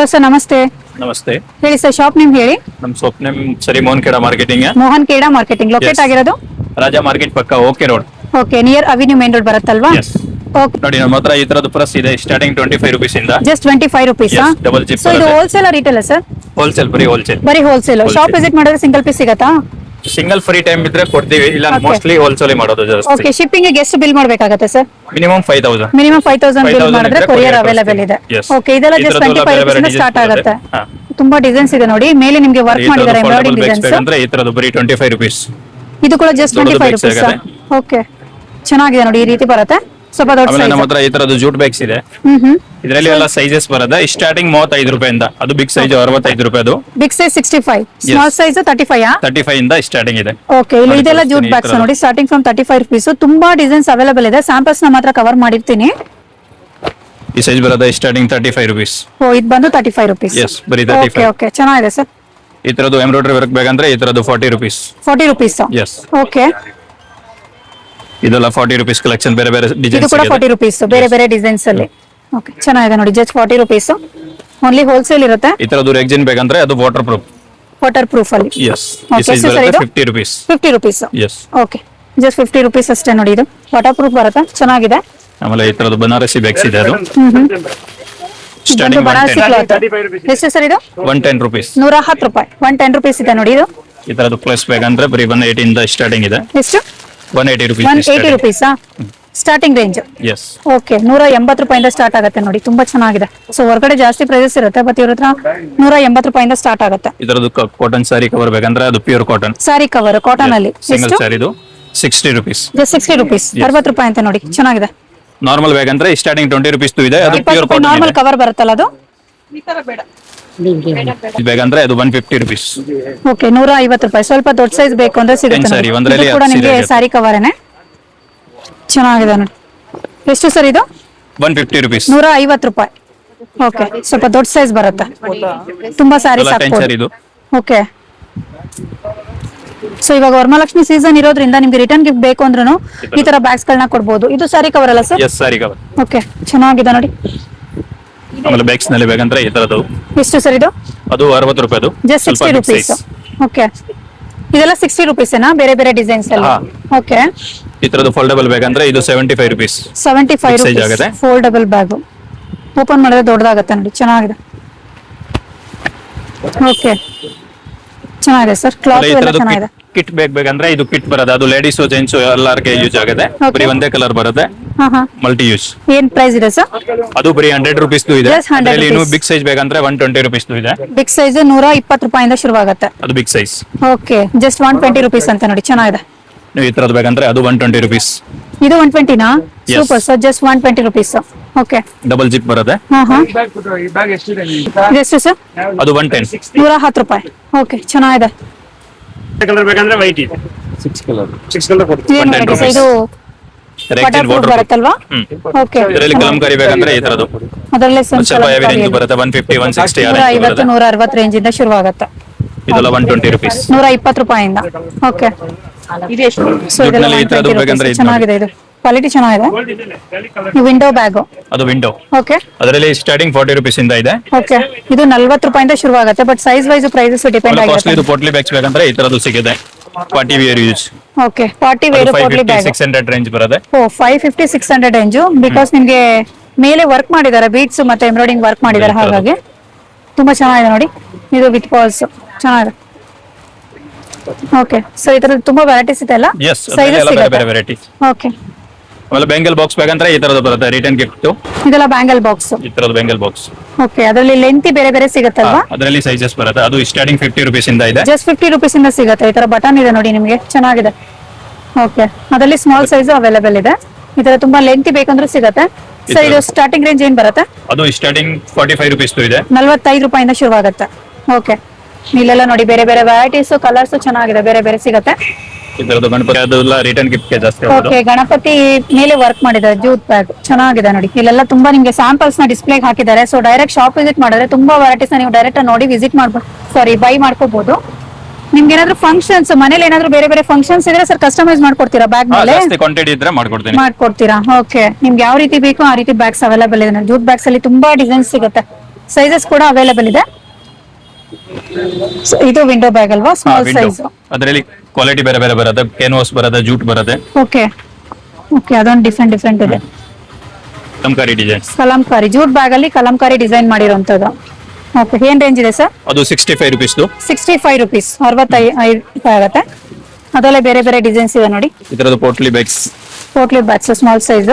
Hello sir, ನಮಸ್ತೆ. ನಮಸ್ತೆ. ಹೇಳಿ ಸರ್, ಶಾಪ್ ನೇಮ್ ಹೇಳಿ. ನಮ್ ಶಾಪ್ ನೇಮ್ ಸರಿ Mohan Kheda marketing. Mohan Kheda marketing locate ಆಗಿರೋದು ರಾಜಾ ಮಾರ್ಕೆಟ್ ಪಕ್ಕ okay road. Okay, near avenue main road ಬರುತ್ತಲ್ವಾ? ಓಕೆ. ನೋಡಿ ನಮ್ಮ ಹತ್ರ ಈ ತರದ್ದು ಪ್ರೆಸ್ ಇದೆ ಸ್ಟಾರ್ಟಿಂಗ್ 25 rupees ಇಂದ. Just 25 rupees. Double zip. So ಇದು ಹೋಲ್ಸೇಲ್ ರಿಟೇಲ್ ಸರ್? ಹೋಲ್ಸೇಲ್, ಬರೀ ಹೋಲ್ಸೇಲ್. ಬರೀ ಹೋಲ್ಸೇಲ್. ಶಾಪ್ ವಿಸಿಟ್ ಮಾಡಿದ್ರೆ ಸಿಂಗಲ್ ಪೀಸ್ ಸಿಗತ್ತಾ? ಸಿಂಗಲ್ ಫ್ರೀ ಟೈಮ್ ಇದ್ರೆ ಕೊಡ್ತೀವಿ, ಇಲ್ಲ ಮೋಸ್ಟ್ಲಿ ಹೋಲ್ಸೇಲ್ ಮಾಡೋದು ಜಾಸ್ತಿ. ಓಕೆ, ಶಿಪ್ಪಿಂಗ್ ಗೆ ಎಷ್ಟು ಬಿಲ್ ಮಾಡಬೇಕಾಗುತ್ತೆ ಸರ್? ಮಿನಿಮಮ್ 5000. ಮಿನಿಮಮ್ 5000 ಬಿಲ್ ಮಾಡಿದ್ರೆ ಕೊರಿಯರ್ ಅವೈಲೇಬಲ್ ಇದೆ. ಓಕೆ, ಇದೆಲ್ಲ ಜಸ್ಟ್ 25 rupees ಇಂದ ಸ್ಟಾರ್ಟ್ ಆಗುತ್ತೆ. ತುಂಬಾ ಡಿಸೈನ್ಸ್ ಇದೆ ನೋಡಿ, ಮೇಲೆ ನಿಮಗೆ ವರ್ಕ್ ಮಾಡಿದ್ದಾರೆ ಎಂಬ್ರಾಯ್ಡಿಂಗ್ ಡಿಸೈನ್ಸ್. ಅಂದ್ರೆ ಈ ತರದ್ದು ಬರೀ 25 rupees. ಇದು ಕೂಡ ಜಸ್ಟ್ 25 rupees. ಓಕೆ, ಚೆನ್ನಾಗಿದೆ ನೋಡಿ, ಈ ರೀತಿ ಬರುತ್ತೆ. ಸ್ವಲ್ಪ ದೊಡ್ಡ ಆಮೇಲೆ ಸೈಜ್. ನಮ್ಮ ಹತ್ರ ಈ ತರದ್ದು ಜೂಟ್ ಬ್ಯಾಗ್ಸ್ ಇದೆ. ಇದರಲ್ಲಿ ಎಲ್ಲ ಸೈಜಸ್ ಬರುತ್ತೆ. ಸ್ಟಾರ್ಟಿಂಗ್ 35 ರೂಪಾಯಿಂದ, ಅದು ಬಿಗ್ ಸೈಜ್ 65 ರೂಪಾಯಿ. ಅದು ಬಿಗ್ ಸೈಜ್ 65, ಸ್ಮಾಲ್ ಸೈಜ್ 35. 35 ಇಂದ ಸ್ಟಾರ್ಟಿಂಗ್ ಇದೆ. ಓಕೆ, ಇಲ್ಲಿ ಇದೆಲ್ಲ ಜೂಟ್ ಬ್ಯಾಗ್ಸ್ ನೋಡಿ, ಸ್ಟಾರ್ಟಿಂಗ್ ಫ್ರಮ್ 35 rupees. ತುಂಬಾ ಡಿಸೈನ್ಸ್ ಅವೈಲೇಬಲ್ ಇದೆ. ಸ್ಯಾಂಪಲ್ಸ್ ನ ಮಾತ್ರ ಕವರ್ ಮಾಡಿರ್ತೀನಿ. ಈ ಸೈಜ್ ಬರುತ್ತೆ ಸ್ಟಾರ್ಟಿಂಗ್ 35 rupees. ಓ, ಇದು ಬಂದು 35 rupees. Yes, ಬರೀ 35. ಓಕೆ ಓಕೆ, ಚೆನ್ನಾಗಿದೆ ಸರ್. ಈ ತರದ್ದು ಎಂಬ್ರಾಯ್ಡರಿ ವರ್ಕ್ ಬ್ಯಾಗ್ ಅಂದ್ರೆ ಈ ತರದ್ದು 40 rupees. 40 rupees. Yes. ಓಕೆ, ಇದೆಲ್ಲ 40 rupees ಕಲೆಕ್ಷನ್, ಬೇರೆ ಬೇರೆ ಇದು ಡಿಸೈನ್ಸ್ ಕೂಡ ಇದೆ. 40 rupees, ಬೇರೆ ಬೇರೆ ಡಿಸೈನ್ಸ್ ಅಲ್ಲಿ. ಓಕೆ, ಚೆನ್ನಾಗಿದೆ ನೋಡಿ, ಜಸ್ಟ್ 40 rupees. ಓನ್ಲಿ ಹೋಲ್ಸೇಲ್ ಇರುತ್ತೆ. ಈ ತರದ್ದು ರೆಕ್ಸಿನ್ ಬ್ಯಾಗ್ ಅಂದ್ರೆ ಅದು ವಾಟರ್ ಪ್ರೂಫ್. ವಾಟರ್ ಪ್ರೂಫ್ ಅಲ್ಲಿ. Yes. ಈ Okay, ಸೈಜ್ so ಬರುತ್ತೆ ಇದು? 50 rupees. 50 rupees. Yes. Okay, just 50 rupees ಅಷ್ಟೇ ನೋಡಿ. ಇದು ವಾಟರ್ ಪ್ರೂಫ್ ಬರುತ್ತೆ, ಚೆನ್ನಾಗಿದೆ. ಆಮೇಲೆ ಈ ತರದ್ದು ಬನಾರಸಿ ಬ್ಯಾಗ್ಸ್ ಇದೆ. ಅದು ಇದು ಸ್ಟಾರ್ಟಿಂಗ್ ಬನಾರಸಿ ಕ್ಲಾತ್. ಎಷ್ಟು ಸರ್ ಇದು? 110 rupees. 110 ರೂಪಾಯಿ. 110 rupees ಇದೆ ನೋಡಿ. ಇದು ಈ ತರದ್ದು ಪ್ಲಸ್ ಬ್ಯಾಗ್ ಅಂದ್ರೆ ಬರೀ 180 ಇಂದ ಸ್ಟಾರ್ಟಿಂಗ್ ಇದೆ. ಎಷ್ಟು? 180 rupees. 180 rupees starting range. Yes. Okay, 180 ರೂಪಾಯಿಂದ ಸ್ಟಾರ್ಟ್ ಆಗುತ್ತೆ ನೋಡಿ, ತುಂಬಾ ಚೆನ್ನಾಗಿದೆ. ಸೊ ಹೊರಗಡೆ ಜಾಸ್ತಿ ಪ್ರೈಸಸ್ ಇರುತ್ತೆ, ಬಟ್ ಇವ್ರ ಹತ್ರ 180 ರೂಪಾಯಿಂದ ಸ್ಟಾರ್ಟ್ ಆಗುತ್ತೆ. ಇದರದ್ದು ಕಾಟನ್ ಸಾರಿ ಕವರ್ ಬ್ಯಾಗ್ ಅಂದ್ರೆ ಅದು ಪ್ಯೂರ್ ಕಾಟನ್. ಸಾರಿ ಕವರ್ ಕಾಟನ್ ಅಲ್ಲಿ. ಸಿಂಗಲ್ ಎಷ್ಟು? ಸಾರಿ ಇದು 60 rupees. Just 60 rupees. 60 ರೂಪಾಯಿ ಅಂತ ನೋಡಿ, ಚೆನ್ನಾಗಿದೆ. ನಾರ್ಮಲ್ ಬ್ಯಾಗ್ ಅಂದ್ರೆ ಸ್ಟಾರ್ಟಿಂಗ್ 20 rupees ಇದೆ. ಅದು 20 ಪ್ಯೂರ್ ರೂಪಾಯಿ ಕಾಟನ್ ನಾರ್ಮಲ್ ಇದೆ. ಕವರ್ ಬರುತ್ತಲ್ಲ ಅದು. ಈ ಬ್ಯಾಗ್ ಅಂದ್ರೆ ಅದು 150 rupees. ಓಕೆ, 150 ರೂಪಾಯಿ. ಸ್ವಲ್ಪ ದೊಡ್ಡ ಸೈಜ್ ಬೇಕು ಅಂದ್ರೆ ಸಿಗುತ್ತೆ ಸಾರಿ, ನೋಡಿ. ಒಂದರಲ್ಲಿ ಇದು ಕೂಡ 10 ನಿಮಗೆ ಸೀರೆ ಸಾರಿ ಕವರೇನೆ, ಚೆನ್ನಾಗಿದೆ ನೋಡಿ. ಎಷ್ಟು ಸರ್ ಇದು? 150 rupees. 150 ರೂಪಾಯಿ. ಓಕೆ, ಸ್ವಲ್ಪ ದೊಡ್ಡ ಸೈಜ್ ಬರುತ್ತೆ, ತುಂಬಾ ಸಾರಿ ಎಲ್ಲ 10 ಸಾರಿ ಇದು. ಓಕೆ, ಸೊ ಇವಾಗ ವರಮಹಾಲಕ್ಷ್ಮಿ ಸೀಸನ್ ಇರೋದ್ರಿಂದ ನಿಮ್ಗೆ ರಿಟರ್ನ್ ಗಿಫ್ಟ್ ಬೇಕು ಅಂದ್ರೂ ಈ ತರ ಬ್ಯಾಗ್ಸ್ ಗಳನ್ನ ಕೊಡ್ಬೋದು. ಇದು ಸಾರಿ ಕವರ್ ಅಲ್ಲ ಸರ್? ಎಸ್, ಸಾರಿ ಕವರ್. ಓಕೆ, ಚೆನ್ನಾಗಿದೆ ನೋಡಿ. ಆಮೇಲೆ ಬ್ಯಾಗ್ಸ್ ನಲ್ಲಿ ಬ್ಯಾಗ್ ಅಂದ್ರೆ ಈ ತರದ್ದು ಎಷ್ಟು ಸರ್ ಇದು? ಅದು 60 ರೂಪಾಯಿ. ಅದು ಜಸ್ಟ್ 60 rupees. ಓಕೆ, ಇದೆಲ್ಲ 60 rupees ಏನಾ? ಬೇರೆ ಬೇರೆ ಡಿಸೈನ್ಸ್ ಅಲ್ಲಿ. ಹಾ. ಓಕೆ, ಈ ತರದ್ದು ಫೋಲ್ಡಬಲ್ ಬ್ಯಾಗ್ ಅಂದ್ರೆ ಇದು 75 rupees. 75 Big size rupees ಆಗುತ್ತೆ. Foldable bag. ಓಪನ್ ಮಾಡಿದ್ರೆ ದೊಡ್ಡದಾಗತ್ತೆ ನೋಡಿ, ಚೆನ್ನಾಗಿದೆ. ಓಕೆ, ಚೆನ್ನಾಗಿದೆ ಸರ್, ಕ್ಲಾತ್ ಈ ಎಲ್ಲ ತರದ್ದು ಚೆನ್ನಾಗಿದೆ. ಕಿಟ್ ಬ್ಯಾಗ್ ಅಂದ್ರೆ ಇದು ಕಿಟ್ ಬರುತ್ತೆ. ಅದು ಲೇಡೀಸ್ ಜೆಂಟ್ಸ್ ಎಲ್ಲರಿಗೆ ಯೂಸ್ ಆಗುತ್ತೆ. Okay. ಬರೀ ಒಂದೇ ಕಲರ್ ಬರುತ್ತೆ, ಹಾ ಹಾ. Multi use. ಏನ್ ಪ್ರೈಸ್ ಇದೆ ಸರ್? ಅದು ಬರೀ 100 rupees ಇದೆ. Just 100 ಅದರಲ್ಲಿ ಇನ್ನು rupees. ಬಿಗ್ ಸೈಜ್ ಬ್ಯಾಗ್ ಅಂದ್ರೆ 120 rupees ಇದೆ. ಬಿಗ್ ಸೈಜ್ 120 ರೂಪಾಯಿಂದ ಶುರುವಾಗುತ್ತೆ. ಅದು big size. Okay, just 120 rupees ಅಂತ ನೋಡಿ, ಚೆನ್ನಾಗಿದೆ. ನೀವು ಈ ತರದ ಬ್ಯಾಗ್ ಅಂದ್ರೆ ಅದು 120 rupees. ಇದು 120ನಾ? Yes. Super sir, just 120 rupees. Okay, double zip ಬರುತ್ತೆ. ಹಾ ಹಾ. ಬ್ಯಾಗ್ ಎಷ್ಟಿದೆ? ಇದೆಷ್ಟು ಸರ್? ಅದು 110. 110 ರೂಪಾಯಿ. ಓಕೆ, ಚೆನ್ನಾಗಿದೆ. ಕಲರ್ ಬೇಕಂದ್ರೆ ವೈಟ್ ಇದೆ. 6 ಕಲರ್ ಕೊಡ್ತೀವಿ. ಏನು 110 variety? ಇದು ವಾಟರ್ ಪ್ರೂಫ್ ಬರುತ್ತಲ್ವಾ? ಓಕೆ, ಇದರಲ್ಲಿ ಕಲಂಕಾರಿ ಬ್ಯಾಗ್ ಅಂದ್ರೆ ಈ ತರದ್ದು ಅದರಲ್ಲೇ ಸ್ವಲ್ಪ ಹೆವಿ ರೇಂಜ್ ಬರುತ್ತೆ. 150 160 150 160 ರೇಂಜ್ ಇಂದ ಶುರುವಾಗುತ್ತೆ. ಇದೆಲ್ಲ 120 rupees. 120 ರೂಪಾಯಿಂದ. ಓಕೆ, ಸೊ ಇದೆಲ್ಲ ದುಡ್ಡಿನಲ್ಲಿ ಈ ತರದ್ದು 120 ಬ್ಯಾಗ್ ಅಂದ್ರೆ rupees. ಇದು ಚೆನ್ನಾಗಿದೆ, ಇದು ಕ್ವಾಲಿಟಿ ಚೆನ್ನಾಗಿದೆ. Window bag. ಅದು ವಿಂಡೋ. ಓಕೆ ಅದರಲ್ಲಿ ಸ್ಟಾರ್ಟಿಂಗ್ 40 rupees ಇಂದ ಇದೆ. ಓಕೆ, ಇದು 40 ರೂಪಾಯಿಂದ ಶುರುವಾಗುತ್ತೆ, but size wise prices depend costly ಆಗುತ್ತೆ. ಇದು ಪೋಟ್ಲಿ ಬ್ಯಾಗ್ಸ್ ಬ್ಯಾಗ್ ಅಂದ್ರೆ ಈ ತರದ್ದು ಸಿಗುತ್ತೆ. Party wear use. Okay, party wear potli bag. 600 range ಬರುತ್ತೆ. Oh, 550 600 range. ಬಿಕಾಸ್ ನಿಮ್ಗೆ ಮೇಲೆ ವರ್ಕ್ ಮಾಡಿದ್ದಾರೆ, ಬೀಡ್ಸ್ ಮತ್ತೆ ಎಂಬ್ರಾಯ್ಡಿಂಗ್ ವರ್ಕ್ ಮಾಡಿದ್ದಾರೆ, ಹಾಗಾಗಿ ತುಂಬಾ ಚೆನ್ನಾಗಿದೆ ನೋಡಿ. ಇದು ವಿತ್ ಪಾಲ್ಸ್, ಚೆನ್ನಾಗಿದೆ. ಓಕೆ, ಸೊ ಈ ತರ ತುಂಬಾ ವೆರೈಟೀಸ್ ಇದೆ ಅಲ್ಲ? Yes, ಸೈಜಸ್ ಅದೆಲ್ಲ ಬೇರೆ ಬೇರೆ ಸಿಗುತ್ತೆ. ವೆರೈಟಿ. ಓಕೆ, ಆಮೇಲೆ ಬೆಂಗಲ್ ಬಾಕ್ಸ್ ಬ್ಯಾಗ್ ಅಂದ್ರೆ ಈ ತರದ್ದು ಬರುತ್ತೆ. ರಿಟರ್ನ್ ಗಿಫ್ಟ್ ಇದೆಲ್ಲ ಬ್ಯಾಂಗಲ್ ಬಾಕ್ಸ್. ಈ ತರದ್ದು ಬೆಂಗಲ್ ಬಾಕ್ಸ್. ಓಕೆ, ಅದರಲ್ಲಿ ಲೆಂತಿ ಬೇರೆ ಬೇರೆ ಸಿಗುತ್ತಲ್ವಾ? ಅದರಲ್ಲಿ ಸೈಜಸ್ ಬರುತ್ತೆ. ಅದು ಸ್ಟಾರ್ಟಿಂಗ್ 50 rupees ಇಂದ ಇದೆ. ಜಸ್ಟ್ 50 rupees ಇಂದ ಸಿಗುತ್ತೆ. ಈ ತರ ಬಟನ್ ಇದೆ ನೋಡಿ ನಿಮಗೆ, ಚೆನ್ನಾಗಿದೆ. ಓಕೆ, ಅದರಲ್ಲಿ ಸ್ಮಾಲ್ ಸೈಜ್ ಅವೈಲೇಬಲ್ ಇದೆ. ಈ ತರ ತುಂಬಾ ಲೆಂತಿ ಬೇಕಂದ್ರೂ ಸಿಗುತ್ತೆ. ಸೊ ಇದು ಸ್ಟಾರ್ಟಿಂಗ್ ರೇಂಜ್ ಏನ್ ಬರುತ್ತೆ? ಅದು ಸ್ಟಾರ್ಟಿಂಗ್ 45 rupees ಇದೆ. 45 ರೂಪಾಯಿಂದ ಶುರುವಾಗುತ್ತೆ. ಓಕೆ, ಇಲ್ಲೆಲ್ಲ ನೋಡಿ ಬೇರೆ ಬೇರೆ ವೆರೈಟೀಸ್, ಕಲರ್ಸ್ ಚೆನ್ನಾಗಿದೆ, ಬೇರೆ ಬೇರೆ ಸಿಗುತ್ತೆ. ಇದರದ್ದು ಗಣಪತಿ ಅದೆಲ್ಲ ರಿಟರ್ನ್ ಗಿಫ್ಟ್ ಗೆ ಜಾಸ್ತಿ ಆಗೋದು. ಓಕೆ, ಗಣಪತಿ ಮೇಲೆ ವರ್ಕ್ ಮಾಡಿದ್ದಾರೆ, ಜೂಟ್ ಬ್ಯಾಗ್ ಚೆನ್ನಾಗಿದೆ ನೋಡಿ. ಇಲ್ಲೆಲ್ಲ ತುಂಬಾ ನಿಮ್ಗೆ ಸ್ಯಾಂಪಲ್ಸ್ ನ ಡಿಸ್ಪ್ಲೇ ಹಾಕಿದ್ದಾರೆ. ಸೊ ಡೈರೆಕ್ಟ್ ಶಾಪ್ ವಿಸಿಟ್ ಮಾಡಿದ್ರೆ ತುಂಬಾ ವೆರೈಟೀಸ್ ನೀವು ಡೈರೆಕ್ಟ್ ನೋಡಿ ವಿಸಿಟ್ ಮಾಡ್ಬೋದು, ಬೈ ಮಾಡ್ಕೋಬಹುದು. ನಿಮ್ಗೆ ಏನಾದ್ರು ಫಂಕ್ಷನ್ಸ್ ಮನೇಲಿ ಏನಾದ್ರು ಬೇರೆ ಬೇರೆ ಫಂಕ್ಷನ್ಸ್ ಇದ್ರೆ ಸರ್ ಕಸ್ಟಮೈಸ್ ಮಾಡ್ಕೊಡ್ತೀರಾ ಬ್ಯಾಗ್ ಮೇಲೆ? ಜಾಸ್ತಿ ಕ್ವಾಂಟಿಟಿ ಇದ್ರೆ ಮಾಡ್ಕೊಡ್ತೀನಿ. ಮಾಡ್ಕೊಡ್ತೀರಾ? ಓಕೆ, ನಿಮ್ಗೆ ಯಾವ ರೀತಿ ಬೇಕೋ ಆ ರೀತಿ ಬ್ಯಾಗ್ಸ್ ಅವೈಲೇಬಲ್ ಇದೆ. ಜೂಟ್ ಬ್ಯಾಗ್ಸ್ ಅಲ್ಲಿ ತುಂಬಾ ಡಿಸೈನ್ಸ್ ಸಿಗುತ್ತೆ. ಸೈಜಸ್ ಕೂಡ ಅವೈಲೇಬಲ್ ಇದೆ. So, ಇದು ವಿಂಡೋ ಬ್ಯಾಗ್ ಅಲ್ವಾ, ಸ್ಮಾಲ್ ಸೈಜ್. ಅದರಲ್ಲಿ ಕ್ವಾಲಿಟಿ ಬೇರೆ ಬೇರೆ ಬರುತ್ತೆ, ಕ್ಯಾನ್ವಾಸ್ ಬರುತ್ತೆ, ಜೂಟ್ ಬರುತ್ತೆ, ಓಕೆ ಓಕೆ, ಅದೊಂದು ಡಿಫ್ರೆಂಟ್ ಇದೆ. Kalamkari designs. Kalamkari jute bag ಅಲ್ಲಿ ಕಲಂಕಾರಿ ಡಿಸೈನ್ ಮಾಡಿರುವಂತದ್ದು. ಓಕೆ, ಏನ್ ರೇಂಜ್ ಇದೆ ಸರ್? ಅದು 65 ರುಪೀಸ್. 65 ರುಪೀಸ್, 65 ರೂಪಾಯಿ ಆಗುತ್ತೆ. ಅದರಲ್ಲೇ ಬೇರೆ ಬೇರೆ ಡಿಸೈನ್ಸ್ ಇದೆ ನೋಡಿ. ಇದರದ್ದು potli bags. Potli bags small size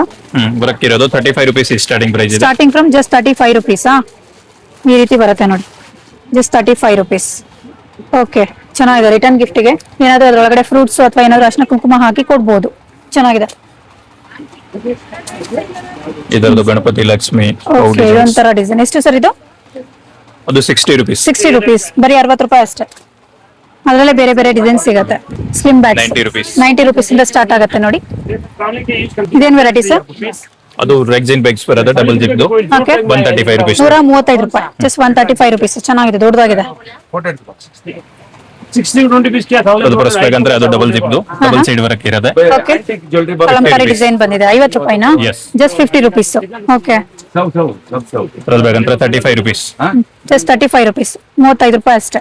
ಬರಕ್ಕಿರೋದು 35 ರುಪೀಸ್ ಸ್ಟಾರ್ಟಿಂಗ್ ಪ್ರೈಸ್ ಇದೆ. Starting from just 35 rupees. ಈ ರೀತಿ ಬರುತ್ತೆ ನೋಡಿ, ಜಸ್ಟ್ 35 ರುಪೀಸ್. ಓಕೆ, ಚೆನ್ನಾಗಿದೆ. ರಿಟರ್ನ್ ಗಿಫ್ಟ್ಗೆ ಏನಾದರೂ ಅದರೊಳಗಡೆ ಫ್ರೂಟ್ಸ್ ಅಥವಾ ಏನಾದರೂ ಅರ್ಶಿನ ಕುಂಕುಮ ಹಾಕಿ ಕೊಡ್ಬೋದು. ಚೆನ್ನಾಗಿದೆ. ಇದರದ್ದು ಗಣಪತಿ ಲಕ್ಷ್ಮಿ ಓಕೆ, ಇದೊಂಥರ ಡಿಸೈನ್. ಎಷ್ಟು ಸರ್ ಇದು? ಅದು 60 ರುಪೀಸ್. 60 ರುಪೀಸ್, ಬರೀ 60 ರೂಪಾಯಿ ಅಷ್ಟೇ. ಅದರಲ್ಲೇ ಬೇರೆ ಬೇರೆ ಡಿಸೈನ್ ಸಿಗುತ್ತೆ. Slim bag 90 rupees. 90 ರುಪೀಸ್ ಇಂದ ಸ್ಟಾರ್ಟ್ ಆಗುತ್ತೆ ನೋಡಿ. ಇದೇನ್ ವೆರೈಟಿ ಸರ್? ಅದು ರೆಕ್ಸಿನ್ ಬ್ಯಾಗ್ಸ್ ಬರುತ್ತೆ, ಡಬಲ್ ಜಿಪ್ದು. Okay, 135 rupees. 135 ರೂಪಾಯಿ, ಜಸ್ಟ್ 135 ರುಪೀಸ್. ಚೆನ್ನಾಗಿದೆ, ದೊಡ್ಡದಾಗಿದೆ. 60-20 ಪೀಸ್ ಕ್ಯಾ ಅದು ಪರ್ಸ್ ಬ್ಯಾಗ್ ಅಂದ್ರೆ ಅದು ಡಬಲ್ ಜಿಪ್ದು, ಡಬಲ್ ಸೈಡ್ ವರ್ಕ್ ಇರುತ್ತೆ. ಓಕೆ, ಕಲಂಕಾರಿ ಡಿಸೈನ್ ಬಂದಿದೆ. 50 ರೂಪಾಯಿನಾ? Yes. Just 50 rupees. Okay, purse bag ಅಂದ್ರೆ 35 ರುಪೀಸ್. ಜಸ್ಟ್ 35 ರುಪೀಸ್, 35 ರೂಪಾಯಿ ಅಷ್ಟೇ.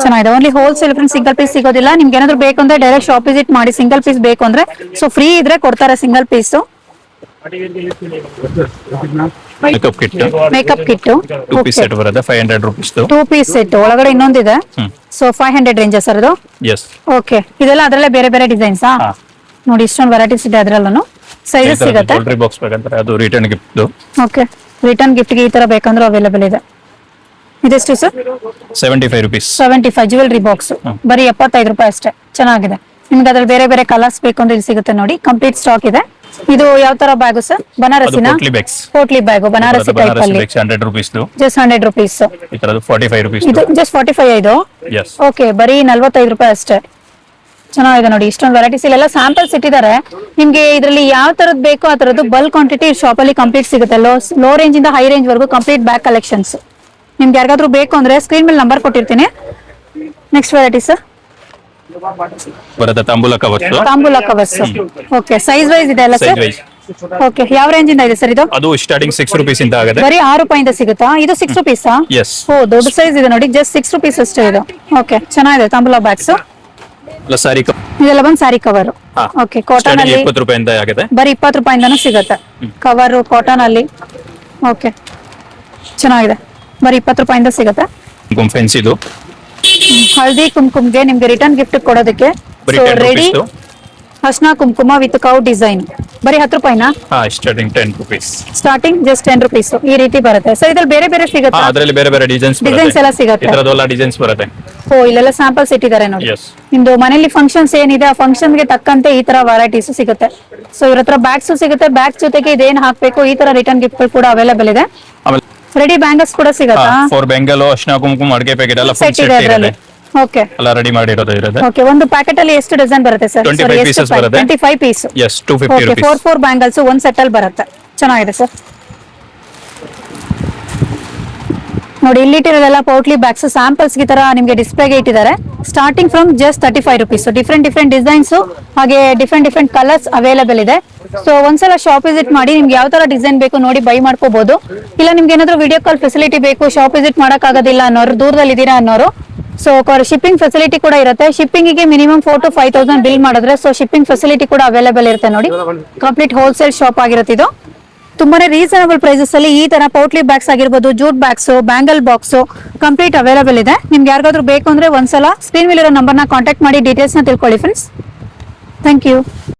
ಚೆನ್ನಾಗಿದೆ. Only wholesale friends, single piece ಸಿಗೋದಿಲ್ಲ. ನಿಮ್ಗೆ ಏನಾದ್ರು ಬೇಕು ಅಂದ್ರೆ ಡೈರೆಕ್ಟ್ ಶಾಪ್ ವಿಸಿಟ್ ಮಾಡಿ. ಸಿಂಗಲ್ ಪೀಸ್ ಬೇಕು ಅಂದ್ರೆ ಸೊ ಫ್ರೀ ಇದ್ರೆ ಕೊಡ್ತಾರೆ single piece. Makeup kit, makeup kit 2 piece set ಬರುತ್ತೆ, 500 ರುಪೀಸ್. 2 ಪೀಸ್ ಸೆಟ್ ಒಳಗಡೆ ಇನ್ನೊಂದಿದೆ. ಸೊ 500 ರೇಂಜ್ ಸರ್ ಅದು. ಎಸ್. ಓಕೆ, ಇದೆಲ್ಲ ಅದರಲ್ಲೇ ಬೇರೆ ಬೇರೆ ಡಿಸೈನ್ಸ್ ನೋಡಿ. ಇಷ್ಟೊಂದು ವೆರೈಟೀಸ್ ಇದೆ ಅದರಲ್ಲೂ. ಸೈಜಸ್ ಸಿಗುತ್ತೆ. ಜ್ಯುವೆಲರಿ ಬಾಕ್ಸ್ ಬ್ಯಾಗ್ ಅಂದ್ರೆ ಅದು ರಿಟರ್ನ್ ಗಿಫ್ಟ್. ಓಕೆ, ರಿಟರ್ನ್ ಗಿಫ್ಟ್ಗೆ ಈ ತರ ಬೇಕಂದ್ರೆ ಅವೈಲೇಬಲ್ ಇದೆ. ಇದೆಷ್ಟು ಸರ್? 75 ರುಪೀಸ್. 75 ಜ್ಯುವೆಲರಿ ಬಾಕ್ಸ್, ಬರೀ 75 ರೂಪಾಯಿ ಅಷ್ಟೇ. ಚೆನ್ನಾಗಿದೆ. ನಿಮ್ಗೆ ಅದ್ರಲ್ಲಿ ಬೇರೆ ಬೇರೆ ಕಲರ್ಸ್ ಬೇಕು ಅಂದ್ರೆ ಇಲ್ಲಿ ಸಿಗುತ್ತೆ ನೋಡಿ. ಕಂಪ್ಲೀಟ್ ಸ್ಟಾಕ್ ಇದೆ. ಇದು ಯಾವ ತರ ಬ್ಯಾಗ್ ಸರ್? ಬನಾರಸಿನ potli bags. Potli bag Banarasi type ಅಲ್ಲಿ 100 ರುಪೀಸ್. Just 100 rupees. ಈ ತರದ್ದು 45 ರುಪೀಸ್. ಇದು ಜಸ್ಟ್ 45 ಇದು. ಎಸ್. ಓಕೆ, ಬರೀ 45 ರೂಪಾಯಿ ಅಷ್ಟೇ. ಚೆನ್ನಾಗಿದೆ ನೋಡಿ. ಇಷ್ಟೊಂದು ವೆರೈಟೀಸ್ ಇಲ್ಲೆಲ್ಲ ಸ್ಯಾಂಪಲ್ಸ್ ಇಟ್ಟಿದ್ದಾರೆ. ನಿಮ್ಗೆ ಇದರಲ್ಲಿ ಯಾವ ತರದ್ ಬೇಕೋ ಆ ತರದ್ದು ಬಲ್ಕ್ ಕ್ವಾಂಟಿಟಿ ಶಾಪ್ ಅಲ್ಲಿ ಕಂಪ್ಲೀಟ್ ಸಿಗುತ್ತೆ. ಲೋ ರೇಂಜ್ ಇಂದ ಹೈ ರೇಂಜ್ ವರೆಗೂ ಕಂಪ್ಲೀಟ್ ಬ್ಯಾಗ್ ಕಲೆಕ್ಷನ್ಸ್. ನಿಮ್ಗೆ ಯಾರಿಗಾದ್ರೂ ಬೇಕು ಅಂದ್ರೆ ಸ್ಕ್ರೀನ್ ಮೇಲೆ ನಂಬರ್ ಕೊಟ್ಟಿರ್ತೀನಿ. ನೆಕ್ಸ್ಟ್ ವೆರೈಟಿ ಸರ್ ಬರುತ್ತೆ ತಾಂಬೂಲ ಕವರ್ಸ್. ತಾಂಬೂಲ ಕವರ್ಸ್. ಓಕೆ, ಸೈಜ್ ವೈಸ್ ಇದೆ ಅಲ್ಲ ಸರ್? Size wise. ಓಕೆ, ಯಾವ ರೇಂಜ್ ಇಂದ ಇದೆ ಸರ್ ಇದು? ಅದು ಸ್ಟಾರ್ಟಿಂಗ್ 6 ರುಪೀಸ್ ಇಂದ ಆಗುತ್ತೆ. ಬರೀ 6 ರೂಪಾಯಿಂದ ಸಿಗುತ್ತಾ? ಇದು 6 ರುಪೀಸಾ? ಎಸ್. ಓ, ದೊಡ್ಡ ಸೈಜ್ ಇದೆ ನೋಡಿ. ಜಸ್ಟ್ 6 ರುಪೀಸ್ ಅಷ್ಟೇ ಇದು. ಓಕೆ, ಚೆನ್ನಾಗಿದೆ. ತಾಂಬೂಲ ಬ್ಯಾಗ್ಸ್ ಸಾರಿ ಇದೆಲ್ಲ ಬಂದು ಸ್ಯಾರಿ ಕವರ್. ಓಕೆ, ಕಾಟನ್ ಅಲ್ಲಿ 20 ರೂಪಾಯಿಂದ ಆಗುತ್ತೆ. ಬರೀ 20 ರೂಪಾಯಿಂದನೂ ಸಿಗುತ್ತೆ ಕವರ್ ಕಾಟನ್ ಅಲ್ಲಿ. ಓಕೆ, ಚೆನ್ನಾಗಿದೆ. ಬರೀ 20 ರೂಪಾಯಿಂದ ಸಿಗುತ್ತೆ. ಫೆನ್ಸಿದು ಹಳದಿ ಕುಂಕುಮ್ಗೆ ನಿಮ್ಗೆ ರಿಟರ್ನ್ ಗಿಫ್ಟ್ ಕೊಡೋದಕ್ಕೆ ಬರೀ 10 ರೆಡಿ ರೂಪೀಸ್. ಅರ್ಶಿನ ಕುಂಕುಮ ವಿತ್ ಕೌ ಡಿಸೈನ್. ಬರೀ 10 ರೂಪಾಯಿನಾ? Starting 10 rupees. Starting just 10 rupees. ಈ ರೀತಿ ಬರುತ್ತೆ ಸರ್. ಇದ್ರಲ್ಲಿ ಬೇರೆ ಬೇರೆ ಸಿಗುತ್ತೆ. ಅದರಲ್ಲಿ ಬೇರೆ ಬೇರೆ ಡಿಸೈನ್ಸ್ ಎಲ್ಲ ಸಿಗುತ್ತೆ. ಇದರದೆಲ್ಲ ಡಿಸೈನ್ಸ್ ಬರುತ್ತೆ. ಓ, ಇಲ್ಲೆಲ್ಲ ಸ್ಯಾಂಪಲ್ಸ್ ಇಟ್ಟಿದ್ದಾರೆ ನೋಡಿ. Yes. ನಿಮ್ದು ಮನೇಲಿ ಫಂಕ್ಷನ್ಸ್ ಏನಿದೆ ಆ ಫಂಕ್ಷನ್ ಗೆ ತಕ್ಕಂತೆ ಈ ತರ ವೆರೈಟೀಸ್ ಸಿಗುತ್ತೆ. ಸೊ ಇವ್ರ ಹತ್ರ ಬ್ಯಾಗ್ಸ್ ಸಿಗುತ್ತೆ. ಬ್ಯಾಗ್ ಜೊತೆಗೆ ಇದೇನ್ ಹಾಕ್ಬೇಕು ಈ ತರ ರಿಟರ್ನ್ ಗಿಫ್ಟ್ ಕೂಡ ಅವೈಲೇಬಲ್ ಇದೆ. ಆಮೇಲೆ ರೆಡಿ ಬ್ಯಾಂಗಲ್ಸ್ ಕೂಡ ಸಿಗುತ್ತಾ? ಫಾರ್ ಬೆಂಗಲ್, ಅರ್ಶಿನ ಕುಂಕುಮ, ಅಡಿಕೆ ಪ್ಯಾಕೆಟ್ ಎಲ್ಲ ಫುಲ್ ಸೆಟ್ ಸೆಟ್ ಇದೆ ಇರುತ್ತೆ. ಅದರಲ್ಲಿ. ಓಕೆ, ಎಲ್ಲ ರೆಡಿ ಮಾಡಿರೋದು ಇರುತ್ತೆ. ಓಕೆ, ಒಂದು ಪ್ಯಾಕೆಟ್ ಅಲ್ಲಿ ಎಷ್ಟು ಡಜನ್ ಬರುತ್ತೆ ಸರ್? 25 ಪೀಸಸ್ ಬರುತ್ತೆ. 25 piece. Yes, 250 okay, rupees. 4 bangles ಒಂದ್ ಸೆಟ್ ಅಲ್ಲಿ ಬರುತ್ತೆ. ಚೆನ್ನಾಗಿದೆ ಸರ್. ನೋಡಿ, ಇಲ್ಲಿ ಇಟ್ಟಿರೋದೆಲ್ಲ ಪೌಟ್ಲಿ ಬ್ಯಾಗ್ಸ್ ಸ್ಯಾಂಪಲ್ಸ್ ಈ ತರ ನಿಮ್ಗೆ ಡಿಸ್ಪ್ಲೇಗೆ ಇಟ್ಟಿದ್ದಾರೆ. Starting from just 35 rupees. Different designs ಹಾಗೆ ಡಿಫ್ರೆಂಟ್ ಕಲರ್ಸ್ ಅವೈಲೇಬಲ್ ಇದೆ. ಸೊ ಒಂದ್ಸಲ ಶಾಪ್ ವಿಸಿಟ್ ಮಾಡಿ. ನಿಮ್ಗೆ ಯಾವ ತರ ಡಿಸೈನ್ ಬೇಕು ನೋಡಿ ಬೈ ಮಾಡ್ಕೋಬಹುದು. ಇಲ್ಲ ನಿಮ್ಗೆ ಏನಾದ್ರು ವಿಡಿಯೋ ಕಾಲ್ ಫೆಸಿಲಿಟಿ ಬೇಕು, ಶಾಪ್ ವಿಸಿಟ್ ಮಾಡಕ್ ಆಗೋದಿಲ್ಲ ಅನ್ನೋರು, ದೂರದಲ್ಲಿ ಇದ್ದೀರಾ ಅನ್ನೋರು, ಸೊ ಶಿಪ್ಪಿಂಗ್ ಫೆಸಿಲಿಟಿ ಕೂಡ ಇರುತ್ತೆ. ಶಿಪ್ಪಿಂಗ್ ಗೆ ಮಿನಿಮಮ್ 4 to 5,000 ಬಿಲ್ ಮಾಡಿದ್ರೆ ಸೊ ಶಿಪ್ಪಿಂಗ್ ಫೆಸಿಲಿಟಿ ಕೂಡ ಅವೈಲೇಬಲ್ ಇರುತ್ತೆ ನೋಡಿ. ಕಂಪ್ಲೀಟ್ ಹೋಲ್ಸೇಲ್ ಶಾಪ್ ಆಗಿರುತ್ತೆ ಇದು. ತುಂಬಾನೇ ರೀಸನಬಲ್ ಪ್ರೈಸಸ್ ಅಲ್ಲಿ ಈ ತರ ಪೌಟ್ಲಿ ಬ್ಯಾಗ್ಸ್ ಆಗಿರ್ಬೋದು, jute bags, bangle box complete available ಇದೆ. ನಿಮ್ಗೆ ಯಾರಿಗಾದ್ರೂ ಬೇಕು ಅಂದ್ರೆ ಒಂದ್ಸಲ ಸ್ಕ್ರೀನ್ ಮೇಲೆ ಇರೋ ನಂಬರ್ನ ಕಾಂಟ್ಯಾಕ್ಟ್ ಮಾಡಿ ಡೀಟೇಲ್ಸ್ ನ ತಿಳ್ಕೊಳ್ಳಿ ಫ್ರೆಂಡ್ಸ್. Thank you.